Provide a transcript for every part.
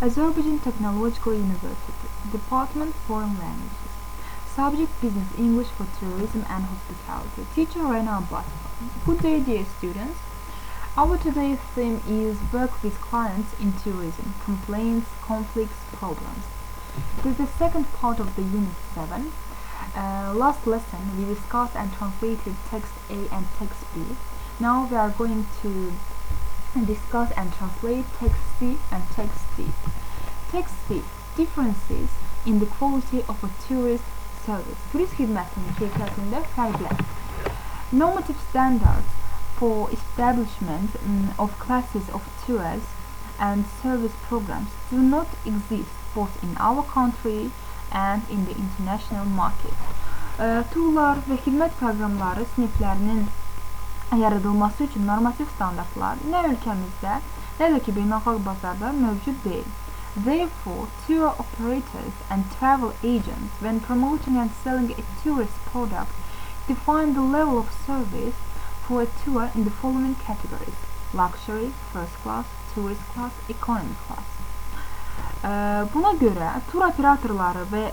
Azerbaijan Technological University, Department Foreign Languages. Subject Business English for Tourism and Hospitality. Teacher Rena Abbasova. Good day, dear students. Our today's theme is work with clients in tourism, complaints, conflicts, problems. This is the second part of the Unit 7. Last lesson we discussed and translated text A and text B. Now we are going to discuss and translate text C and text D. Text C, differences in the quality of a tourist service. Turist hizmətinin keyfiyyətində fərqlər. Normative standards for establishment of classes of tours and service programs do not exist both in our country and in the international market. Turlar və xidmət proqramları siniflərinin yaradılması üçün normativ standartlar nə ölkəmizdə, nə də ki beynəlxalq bazarda mövcud deyil. Therefore, tour operators and travel agents, when promoting and selling a tourist product, define the level of service for a tour in the following categories: luxury, first class, tourist class, economy class. Buna görə tur operatorları və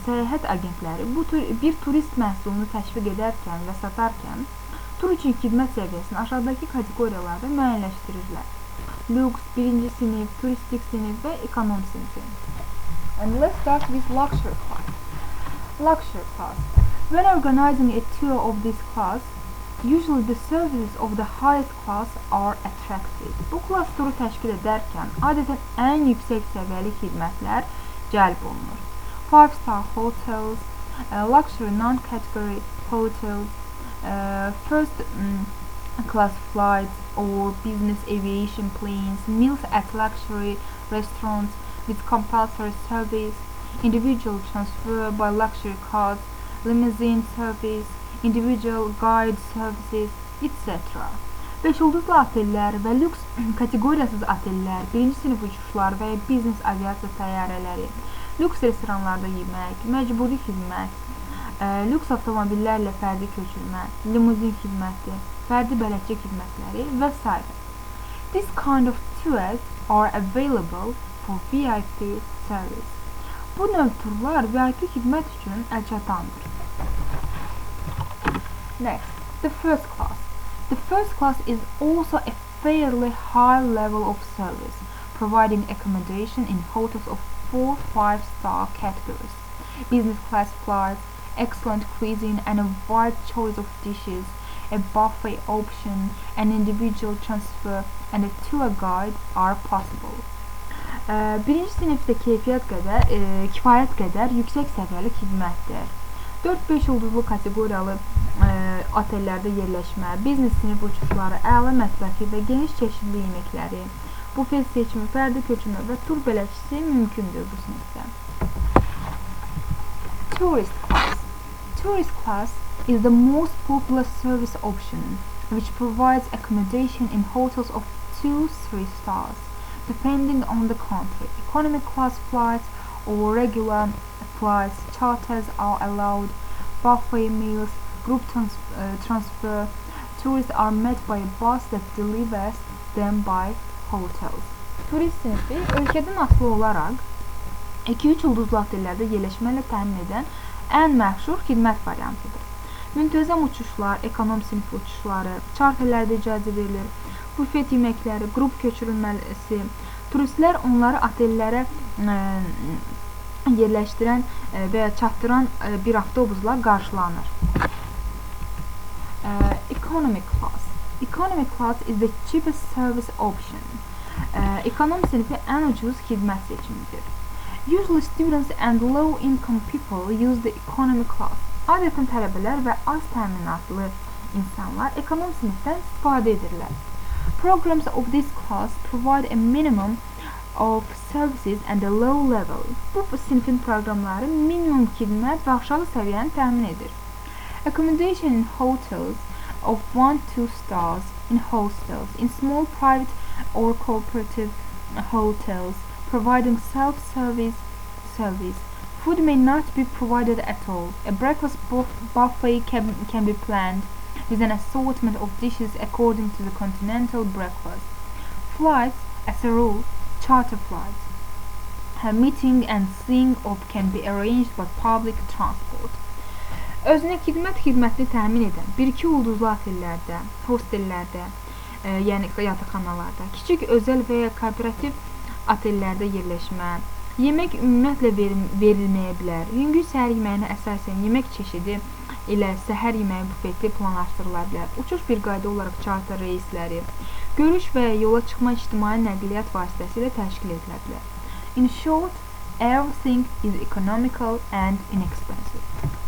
səyahət agentləri bir turist məhsulunu təşviq edərkən və satarkən tur üçün xidmət səviyyəsini aşağıdakı kateqoriyalarda müəyyənləşdirirlər. Lüks, birinci sinif, turistik sinif və ekonom sinifi. And let's start with luxury class. Luxury class. When organizing a tour of this class, usually the services of the highest class are attractive. Bu klass turu təşkil edərkən adətən ən yüksək səviyyəli xidmətlər cəlb olunur. 5-star hotels, luxury non-category hotels, first class flights or business aviation planes, meals at luxury restaurants with compulsory service, individual transfer by luxury cars, limousine service, individual guide services, etc. 5 ulduzlu otellər və lüks kateqoriyasız otellər, birinci sinif uçuşlar və biznes aviasiya təyyarələri, lüks restoranlarda yemək, məcburi xidmət, lüks avtomobillərlə fərdi köçürmə, limuzin xidməti, fərdi bələdçi xidmətləri və s. This kind of tours are available for VIP service. Bu növ turlar VIP xidmət üçün əlçatandır. Next, the first class. The first class is also a fairly high level of service, providing accommodation in hotels of 4-5-star categories, business class flights, excellent cuisine and a wide choice of dishes, a buffet option, an individual transfer and a tour guide are possible. Birinci sinifdə kifayət qədər yüksək səviyyəli xidmətdir. 4-5 ulduzlu kateqoriyalı otellərdə yerləşmə, biznes sinif uçuşları, əla mətbəxi və geniş çeşidli yeməkləri, bufet seçimi, fərdi köçürmə və tur bələdçisi mümkündür bu sinifdə. Tourist class. Tourist class is the most popular service option, which provides accommodation in hotels of 2-3 stars, depending on the country. Economy class flights or regular flights, charters are allowed, buffet meals, group transfer. Tourists are met by a bus that delivers them by hotels. Turist sinifi ölkədən asılı olaraq 2-3 ulduzlu otellərdə yerləşməklə təmin edən ən məşhur xidmət variantıdır. Müntəzəm uçuşlar, ekonom sinif uçuşları, charterlərdə icazə verilir, bufet yeməkləri, qrup köçürülməsi, turistlər onları otellərə yerləşdirən və çatdıran bir avtobusla qarşılanır. Economy class. Economy class is the cheapest service option. Ekonom sinifi ən ucuz xidmət seçimidir. Usually students and low-income people use the economy class. Adətən tələbələr və az təminatlı insanlar ekonom sinifdən istifadə edirlər. Programs of this class provide a minimum of services and a low level. Bu sinifin proqramları minimum xidmət və aşağı səviyyəni təmin edir. Accommodation in hotels of 1-2 stars, in hostels, in small private or cooperative hotels, providing self-service service. Food may not be provided at all. A breakfast buffet can be planned with an assortment of dishes according to the continental breakfast. Flights, as a rule, charter flights. meeting and seeing of can be arranged by public transport. Özünə xidmətini təmin edən 1-2 ulduzlu otellərdə, hostellərdə, yəni yataqxanalarda, kiçik özəl və ya kooperativ otellərdə yerləşmə, yemək ümumiyyətlə verilməyə bilər. Yüngül səhər yeməyinə əsasən yemək çeşidi ilə səhər yeməyi bufeti planlaşdırıla bilər. Uçuş bir qayda olaraq charter reysləri, görüş və yola çıxma ictimai nəqliyyat vasitəsilə təşkil edilə bilər. In short, everything is economical and inexpensive.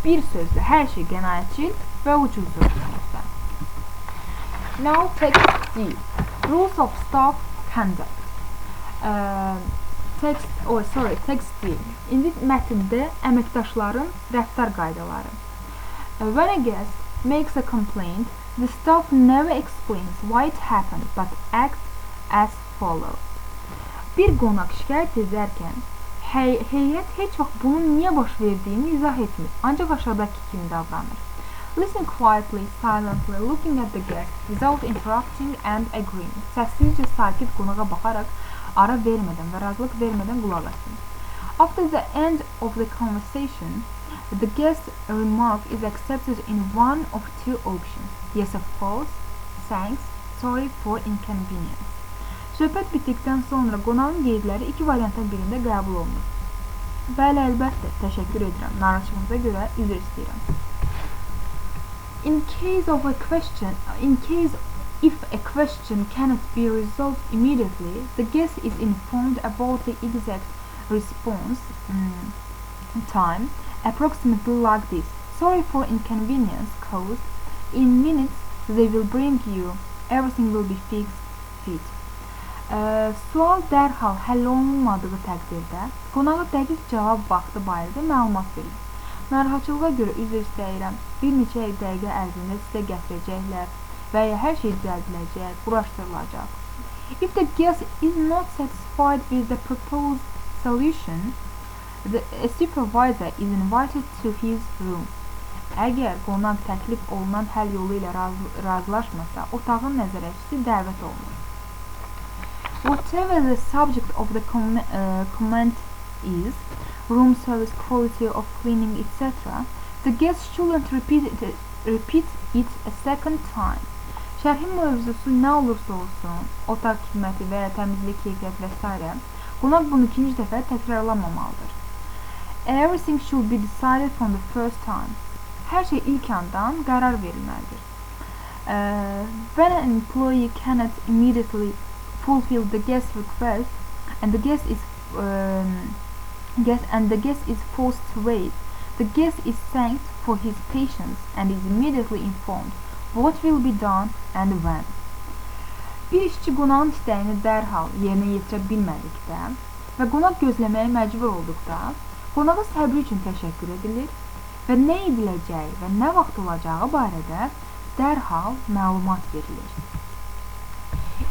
Bir sözlə, hər şey qənaətçil və ucuzdur. Now text D. Rules of staff conduct. Text D. İndi mətndə əməkdaşların rəftar qaydaları. When a guest makes a complaint, the staff never explains why it happened, but acts as follows. Bir qonaq şikayət edərkən, heyət heç vaxt bunun niyə baş verdiyini izah etmir, ancaq aşağıdakı kimi davranır. Listen quietly, silently, looking at the guest, without interrupting and agreeing. Səssizcə sakit qonağa baxaraq, ara vermədən və razılıq vermədən qulaq asın. After the end of the conversation, the guest remark is accepted in one of two options. Yes, of course, thanks, sorry for inconvenience. Söhbət bitdikdən sonra qonağın qeydləri 2 variantdan birində qəbul olunur. Bəli, əlbəttə, təşəkkür edirəm, narahatçılığınıza görə üzr istəyirəm. If a question cannot be resolved immediately, the guest is informed about the exact response time, approximately like this. Sorry for inconvenience caused. In minutes, they will bring you. Everything will be fixed. Sual dərhal həll olunmadığı təqdirdə qonağa dəqiq cavab vaxtı barədə məlumat verir. Narahatçılığa görə üzr istəyirəm, bir neçə dəqiqə ərzində sizə gətirəcəklər və ya hər şey düzəldiləcək, quraşdırılacaq. If the guest is not satisfied with the proposed solution, a supervisor is invited to his room. Əgər qonaq təklif olunan həll yolu ilə razılaşmasa, otağın nəzarətçisi dəvət olunur. Whatever the subject of the comment is, room service, quality of cleaning, etc., the guest shouldn't repeat it a second time. Şərhin mövzusu nə olursa olsun, otaq xidməti və ya təmizlik, keyfiyyət və s. qonaq bunu ikinci dəfə təkrarlamamalıdır. Everything should be decided from the first time. Hər şey ilk andan qərar verilməlidir. When an employee cannot immediately fulfill the guest's request and the guest is forced to wait, the guest is thanked for his patience and is immediately informed what will be done and when. Bir işçi qonağın istəyini dərhal yerinə yetirə bilmədikdə və qonaq gözləməyə məcbur olduqda, qonağa səbri üçün təşəkkür edilir və nə ediləcəyi və nə vaxt olacağı barədə dərhal məlumat verilir.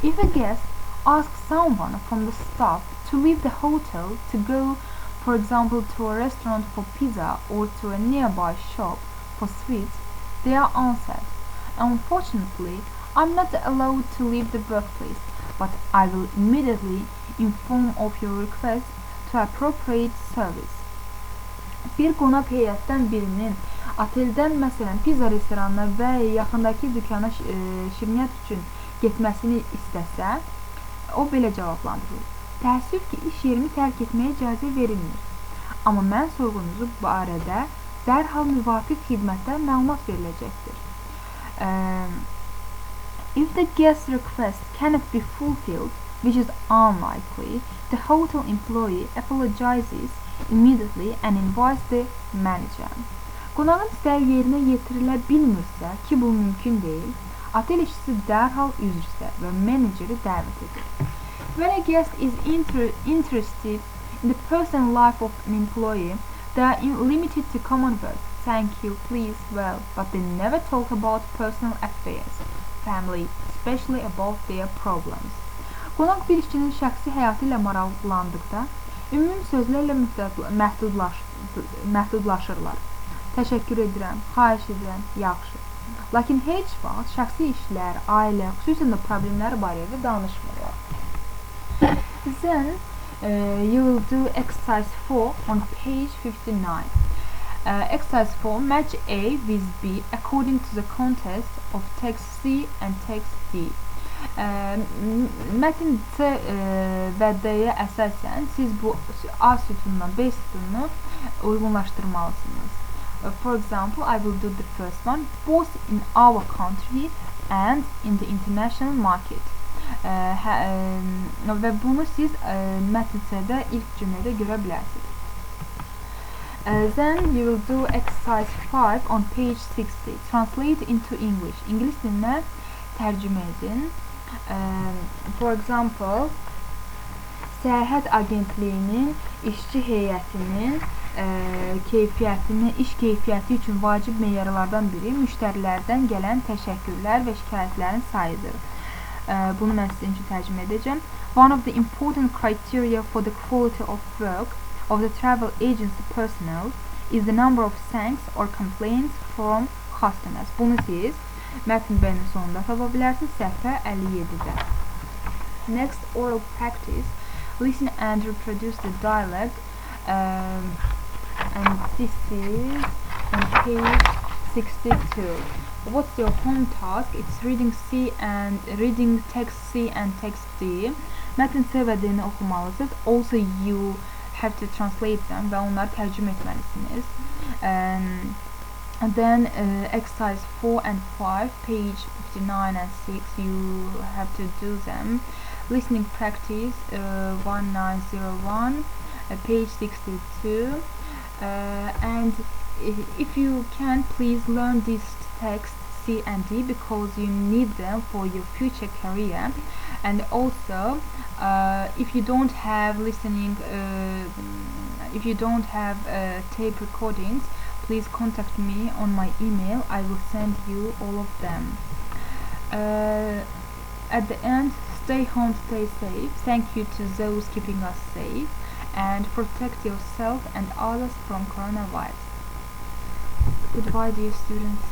If a guest asks someone from the staff to leave the hotel to go, for example, to a restaurant for pizza or to a nearby shop for sweets, they are answered, unfortunately, I'm not allowed to leave the birthplace, but I will immediately inform of your request to appropriate service. Bir qonaq heyətdən birinin oteldən, məsələn, pizza restoranına və yaxındakı dükana şirniyyat üçün getməsini istəsə, o belə cavablandırır. Təəssüf ki, iş yerimi tərk etməyə icazə verilmir. Amma mən sorğunuzu barədə dərhal müvafiq xidmətdən məlumat veriləcəkdir. If the guest request cannot be fulfilled, which is unlikely, the hotel employee apologizes immediately and invites the manager. Qonağın istəyi yerinə yetirilə bilmirsə, ki bu mümkün deyil, otel işçisi dərhal üzr istər və meneceri dəvət edir. When a guest is interested in the personal life of an employee, they are limited to common words, thank you, please, well, but they never talk about personal affairs, family, especially about their problems. Qonaq bir işçinin şəxsi həyatı ilə maraqlandıqda, ümumi sözlərlə məhdudlaşırlar. Təşəkkür edirəm, xahiş edirəm, yaxşı. Lakin heç vaxt şəxsi işlər, ailə, xüsusən də problemlər barədə danışmırlar. Then, You will do exercise 4 on page 59. Exercise 4, match A with B according to the context of text C and text D. Metin C və D-yə əsasən siz bu A sütununa B sütununu uyğunlaşdırmalısınız. For example, I will do the first one, both in our country and in the international market. Və bunu siz Metin C-də ilk cümlədə görə bilərsiniz. Then you will do exercise 5 on page 60. Translate into English. İngilis dilinə tərcümə edin. For example, səyahət agentliyinin işçi heyətinin iş keyfiyyəti üçün vacib meyarlardan biri müştərilərdən gələn təşəkkürlər və şikayətlərin sayıdır. Bunu mən sizin üçün tərcümə edəcəm. One of the important criteria for the quality of work of the travel agency personnel is the number of thanks or complaints from customers. Bunu siz mətn B-nin sonunda tapa bilərsiniz, səhifə 57-də. Next, oral practice. Listen and reproduce the dialect. And this is on page 62. What's your home task? It's reading text C and text D. Mətn C və D-ni oxumalısınız. Also, you have to translate them və onları tərcümə etməlisiniz. And then exercise 4 and 5, page 59 and 6, you have to do them. Listening practice 1901, page 62. And if you can, please learn these texts C and D because you need them for your future career. And also, if you don't have tape recordings, please contact me on my email. I will send you all of them. At the end, stay home, stay safe. Thank you to those keeping us safe, and protect yourself and others from coronavirus. Goodbye, dear students.